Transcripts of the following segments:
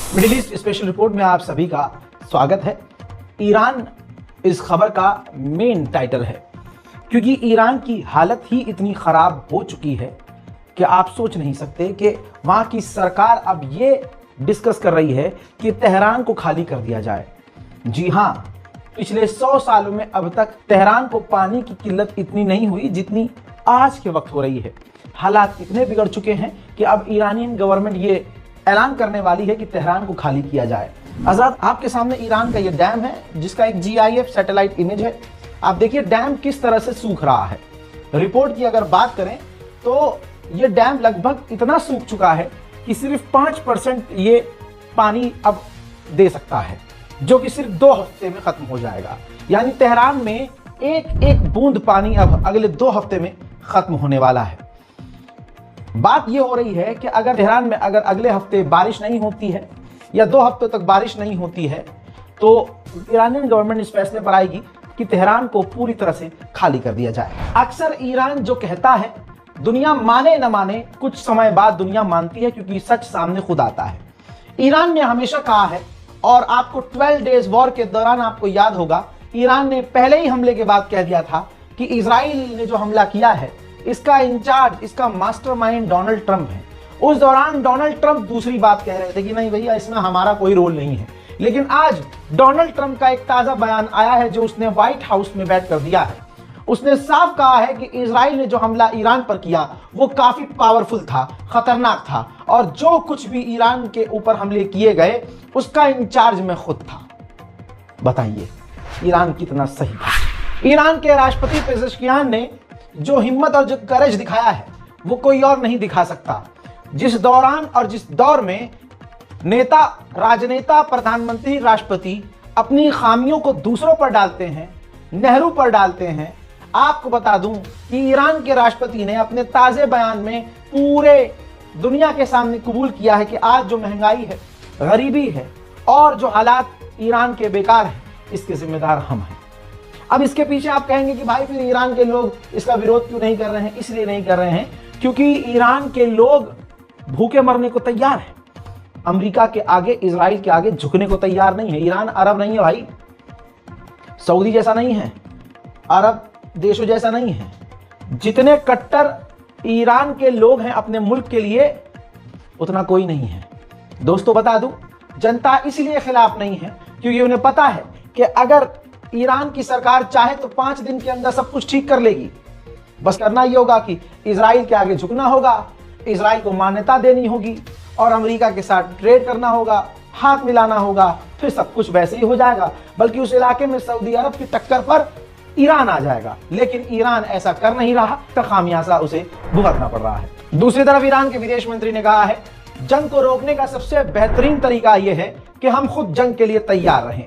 Middle east special report में आप सभी का स्वागत है। ईरान इस खबर का मेन टाइटल है, क्योंकि ईरान की हालत ही इतनी खराब हो चुकी है कि आप सोच नहीं सकते कि वहां की सरकार अब ये डिस्कस कर रही है कि तेहरान को खाली कर दिया जाए। जी हां, पिछले 100 सालों में अब तक तेहरान को पानी की किल्लत इतनी नहीं हुई जितनी आज के वक्त हो रही है। हालात इतने बिगड़ चुके हैं कि अब ईरानियन गवर्नमेंट ये ऐलान करने वाली है कि तेहरान को खाली किया जाए। आजाद, आपके सामने ईरान का ये डैम है जिसका एक GIF सैटेलाइट इमेज है। आप देखिए डैम किस तरह से सूख रहा है। रिपोर्ट की अगर बात करें तो ये डैम लगभग इतना सूख चुका है कि सिर्फ 5% ये पानी अब दे सकता है, जो कि सिर्फ 2 हफ्ते में खत्म हो जाएगा। यानी तेहरान में एक एक बूंद पानी अब अगले 2 हफ्ते में खत्म होने वाला है। बात यह हो रही है कि अगर तेहरान में अगर अगले हफ्ते बारिश नहीं होती है या 2 हफ्तों तक बारिश नहीं होती है तो ईरानियन गवर्नमेंट इस फैसले पर आएगी कि तेहरान को पूरी तरह से खाली कर दिया जाए। अक्सर ईरान जो कहता है दुनिया माने न माने, कुछ समय बाद दुनिया मानती है, क्योंकि सच सामने खुद आता है। ईरान ने हमेशा कहा है, और आपको 12 डेज वॉर के दौरान आपको याद होगा, ईरान ने पहले ही हमले के बाद कह दिया था कि इजराइल ने जो हमला किया है इसका इंचार्ज, इसका मास्टरमाइंड डोनाल्ड ट्रंप है। उस दौरान डोनाल्ड ट्रंप दूसरी बात कह रहे थे कि नहीं भैया, इसमें हमारा कोई रोल नहीं है। लेकिन आज डोनाल्ड ट्रंप का एक ताजा बयान आया है जो उसने व्हाइट हाउस में बैठकर दिया है। उसने साफ कहा है कि इजराइल ने जो हमला ईरान पर किया वो काफी पावरफुल था, खतरनाक था, और जो कुछ भी ईरान के ऊपर हमले किए गए उसका इंचार्ज मैं खुद था। बताइए ईरान कितना सही था। ईरान के राष्ट्रपति पेजेश्कियान ने जो हिम्मत और जो करेज दिखाया है वो कोई और नहीं दिखा सकता। जिस दौरान और जिस दौर में नेता, राजनेता, प्रधानमंत्री, राष्ट्रपति अपनी खामियों को दूसरों पर डालते हैं, नेहरू पर डालते हैं। आपको बता दूं कि ईरान के राष्ट्रपति ने अपने ताजे बयान में पूरे दुनिया के सामने कबूल किया है कि आज जो महंगाई है, गरीबी है और जो हालात ईरान के बेकार हैं, इसके जिम्मेदार हम हैं। अब इसके पीछे आप कहेंगे कि भाई फिर ईरान के लोग इसका विरोध क्यों नहीं कर रहे हैं? इसलिए नहीं कर रहे हैं क्योंकि ईरान के लोग भूखे मरने को तैयार हैं। अमेरिका के आगे, इजराइल के आगे झुकने को तैयार नहीं है। ईरान अरब नहीं है भाई, सऊदी जैसा नहीं है, अरब देशों जैसा नहीं है। जितने कट्टर ईरान के लोग हैं अपने मुल्क के लिए, उतना कोई नहीं है। दोस्तों बता दूं, जनता इसलिए खिलाफ नहीं है क्योंकि उन्हें पता है कि अगर ईरान की सरकार चाहे तो 5 दिन के अंदर सब कुछ ठीक कर लेगी। बस करना ये होगा कि इजराइल के आगे झुकना होगा, इजराइल को मान्यता देनी होगी और अमेरिका के साथ ट्रेड करना होगा, हाथ मिलाना होगा, फिर सब कुछ वैसे ही हो जाएगा। बल्कि उस इलाके में सऊदी अरब की टक्कर पर ईरान आ जाएगा। लेकिन ईरान ऐसा कर नहीं रहा तो खामियाजा उसे भुगतना पड़ रहा है। दूसरी तरफ ईरान के विदेश मंत्री ने कहा है जंग को रोकने का सबसे बेहतरीन तरीका यह है कि हम खुद जंग के लिए तैयार रहें।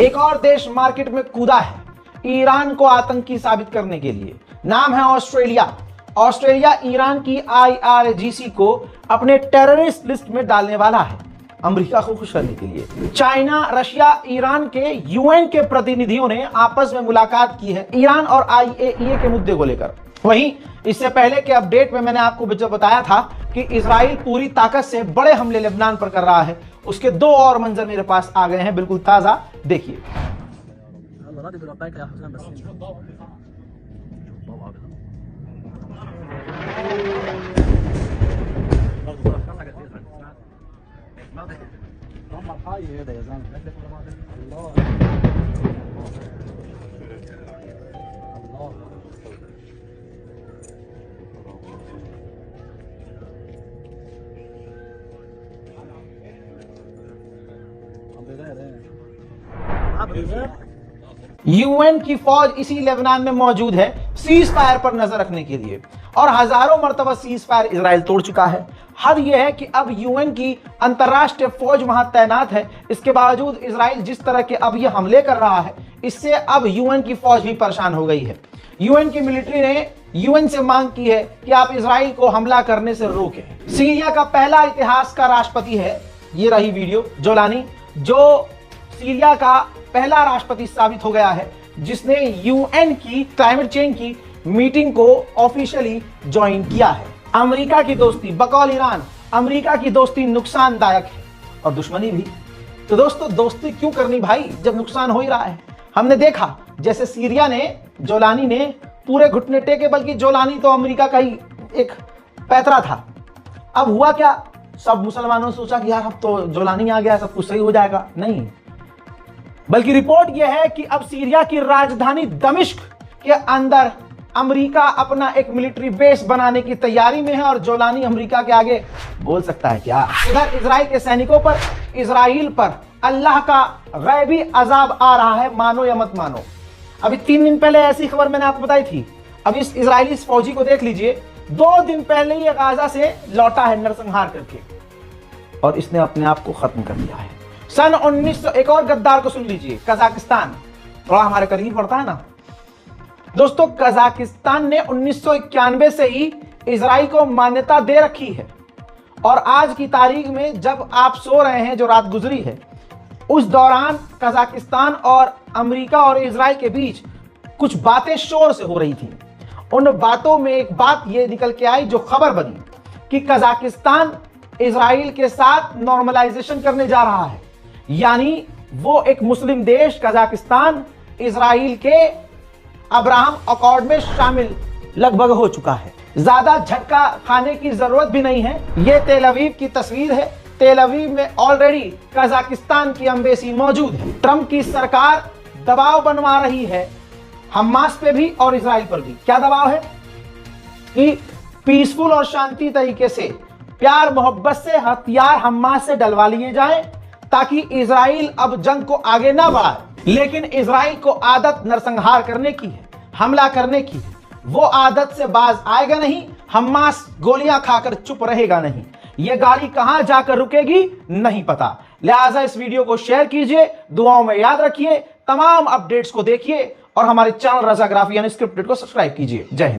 एक और देश मार्केट में कूदा है ईरान को आतंकी साबित करने के लिए। नाम है ऑस्ट्रेलिया। ऑस्ट्रेलिया ईरान की IRGC को अपने टेररिस्ट लिस्ट में डालने वाला है, अमेरिका को खुश करने के लिए। चाइना, रशिया, ईरान के UN के प्रतिनिधियों ने आपस में मुलाकात की है ईरान और IAEA के मुद्दे को लेकर। वहीं इससे पहले के अपडेट में मैंने आपको जो बताया था कि इजराइल पूरी ताकत से बड़े हमले लेबनान पर कर रहा है, उसके 2 और मंजर मेरे पास आ गए हैं, बिल्कुल ताजा। देखिए UN की फौज इसी लेबनान में मौजूद है। सीज फायर पर नजर रखने के लिए, और हजारों मर्तबा सीज फायर इजराइल तोड़ चुका है। हद यह है कि अब यूएन की अंतरराष्ट्रीय फौज वहां तैनात है, इसके बावजूद इजराइल जिस तरह के अब ये हमले कर रहा है, इससे अब यूएन की फौज भी परेशान हो गई है। यूएन की मिलिट्री ने यूएन से मांग की है कि आप इजराइल को हमला करने से रोकें। सीरिया का पहला इतिहास का राष्ट्रपति है, ये रही वीडियो, जोलानी, जो सीरिया का पहला राष्ट्रपति साबित हो गया है जिसने यूएन की क्लाइमेट चेंज की मीटिंग को ऑफिशियली ज्वाइन किया है। अमेरिका की दोस्ती बकौल ईरान, अमेरिका की दोस्ती नुकसानदायक है और दुश्मनी भी। तो दोस्तों, दोस्ती क्यों करनी भाई जब नुकसान हो ही रहा है। हमने देखा जैसे सीरिया ने, जोलानी ने पूरे घुटने टेके, बल्कि जोलानी तो अमेरिका का ही एक पैतरा था। अब हुआ क्या, सब मुसलमानों ने सोचा कि यार अब तो जोलानी आ गया, सब कुछ सही हो जाएगा। नहीं, बल्कि रिपोर्ट यह है कि अब सीरिया की राजधानी दमिश्क के अंदर अमेरिका अपना एक मिलिट्री बेस बनाने की तैयारी में है और जोलानी अमेरिका के आगे बोल सकता है क्या। इधर इजराइल के सैनिकों पर, इजराइल पर अल्लाह का गैबी अजाब आ रहा है, मानो या मत मानो। अभी 3 दिन पहले ऐसी खबर मैंने आपको बताई थी। अब इस इजरायली फौजी को देख लीजिए, 2 दिन पहले ये गाजा से लौटा है नरसंहार करके, और इसने अपने आप को खत्म कर दिया है। सन 1900, एक और गद्दार को सुन लीजिए, कजाकिस्तान, थोड़ा हमारे करीब पड़ता है ना दोस्तों। कजाकिस्तान ने 1991 से ही इजराइल को मान्यता दे रखी है, और आज की तारीख में जब आप सो रहे हैं, जो रात गुजरी है, उस दौरान कजाकिस्तान और अमेरिका और इजराइल के बीच कुछ बातें शोर से हो रही थी। उन बातों में एक बात ये निकल के आई जो खबर बनी कि कजाकिस्तान इजराइल के साथ नॉर्मलाइजेशन करने जा रहा है, यानी वो एक मुस्लिम देश कजाकिस्तान इजराइल के अब्राहम अकॉर्ड में शामिल लगभग हो चुका है। ज्यादा झटका खाने की जरूरत भी नहीं है। ये तेल अवीव की तस्वीर है। तेल अवीव में ऑलरेडी कजाकिस्तान की एम्बेसी मौजूद है। ट्रंप की सरकार दबाव बनवा रही है हमास पे भी और इजराइल पर भी। क्या दबाव है कि पीसफुल और शांति तरीके से, प्यार मोहब्बत से हथियार हमास से डलवा लिए जाएं, ताकि इजराइल अब जंग को आगे ना बढ़ाए। लेकिन इजराइल को आदत नरसंहार करने की है, हमला करने की है। वो आदत से बाज आएगा नहीं। हमास गोलियां खाकर चुप रहेगा नहीं। ये गाड़ी कहां जाकर रुकेगी नहीं पता। लिहाजा इस वीडियो को शेयर कीजिए, दुआओं में याद रखिए, तमाम अपडेट्स को देखिए और हमारे चैनल रज़ाग्राफी यानी स्क्रिप्टेड को सब्सक्राइब कीजिए। जय हिंद।